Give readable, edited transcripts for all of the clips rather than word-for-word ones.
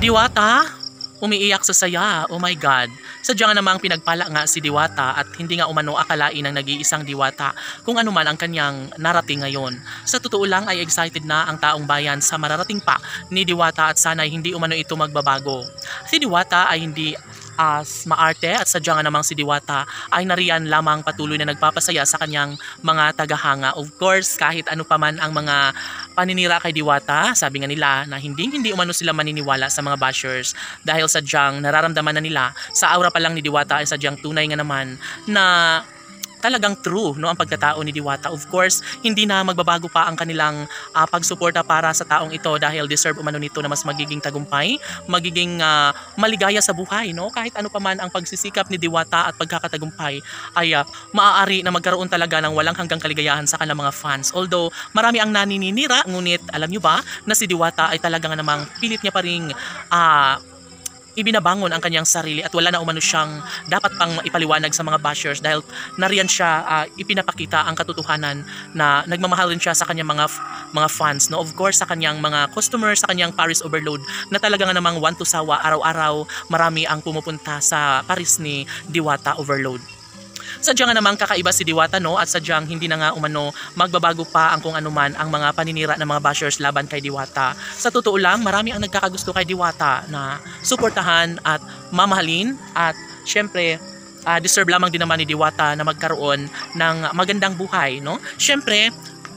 Diwata, umiiyak sa saya. Oh my God. Sadya nga namang pinagpala nga si Diwata at hindi nga umano akalain ng nag-iisang Diwata kung ano man ang kanyang narating ngayon. Sa totoo lang ay excited na ang taong bayan sa mararating pa ni Diwata at sana'y hindi umano ito magbabago. Si Diwata ay hindi maarte at sadya nga namang si Diwata ay nariyan lamang patuloy na nagpapasaya sa kanyang mga tagahanga. Of course, kahit ano pa man ang mga paninira kay Diwata, sabi nga nila na hindi umano sila maniniwala sa mga bashers dahil sadyang nararamdaman na nila sa aura pa lang ni Diwata ay sadyang tunay nga naman na talagang true no ang pagkatao ni Diwata. Of course, hindi na magbabago pa ang kanilang pagsuporta para sa taong ito dahil deserve umano nito na mas magiging tagumpay, magiging maligaya sa buhay no. Kahit ano pa man ang pagsisikap ni Diwata at pagkakatagumpay ay maaari na magkaroon talaga ng walang hanggang kaligayahan sa kanilang mga fans. Although marami ang naninira, ngunit alam nyo ba na si Diwata ay talagang namang pilit niya pa ring ibinabangon ang kanyang sarili at wala na umano siyang dapat pang ipaliwanag sa mga bashers dahil nariyan siya ipinapakita ang katotohanan na nagmamahal rin siya sa kanyang mga fans no. Of course sa kanyang mga customers, sa kanyang Paris Overload na talaga nga namang want to sawa, araw-araw marami ang pumupunta sa Paris ni Diwata Overload. Sadyang nga namang kakaiba si Diwata no at sadyang hindi na nga umano magbabago pa ang kung anuman ang mga paninira ng mga bashers laban kay Diwata. Sa totoo lang, marami ang nagkakagusto kay Diwata na suportahan at mamahalin at syempre deserve lamang din naman ni Diwata na magkaroon ng magandang buhay no. Syempre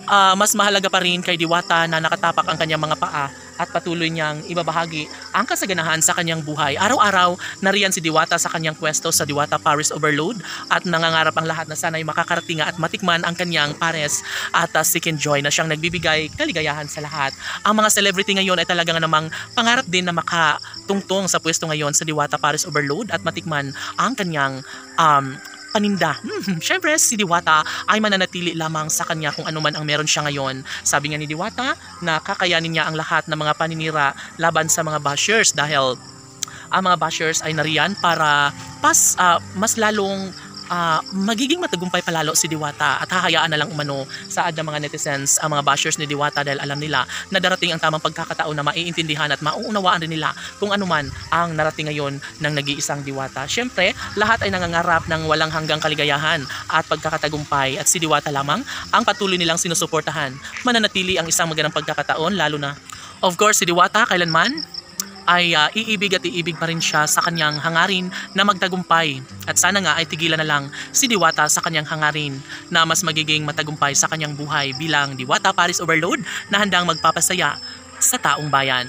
mas mahalaga pa rin kay Diwata na nakatapak ang kanyang mga paa at patuloy niyang ibabahagi ang kasaganahan sa kanyang buhay. Araw-araw nariyan si Diwata sa kanyang pwesto sa Diwata Paris Overload at nangangarap ang lahat na sana'y makakarating at matikman ang kanyang pares at Chicken Joy na siyang nagbibigay kaligayahan sa lahat. Ang mga celebrity ngayon ay talagang namang pangarap din na makatungtong sa pwesto ngayon sa Diwata Paris Overload at matikman ang kanyang paninda. Syempre si Diwata ay mananatili lamang sa kanya kung ano man ang meron siya ngayon. Sabi nga ni Diwata na kakayanin niya ang lahat ng mga paninira laban sa mga bashers dahil ang mga bashers ay nariyan para mas lalong magiging matagumpay palalo si Diwata at hahayaan na lang umano saad ng mga netizens ang mga bashers ni Diwata dahil alam nila na darating ang tamang pagkakataon na maiintindihan at mauunawaan rin nila kung ano man ang narating ngayon ng nag-iisang Diwata. Syempre, lahat ay nangangarap ng walang hanggang kaligayahan at pagkakatagumpay at si Diwata lamang ang patuloy nilang sinusuportahan. Mananatili ang isang magandang pagkakataon lalo na of course si Diwata kailanman ay iibig at iibig pa rin siya sa kanyang hangarin na magtagumpay. At sana nga ay tigilan na lang si Diwata sa kanyang hangarin na mas magiging matagumpay sa kanyang buhay bilang Diwata Paris Overload na handang magpapasaya sa taong bayan.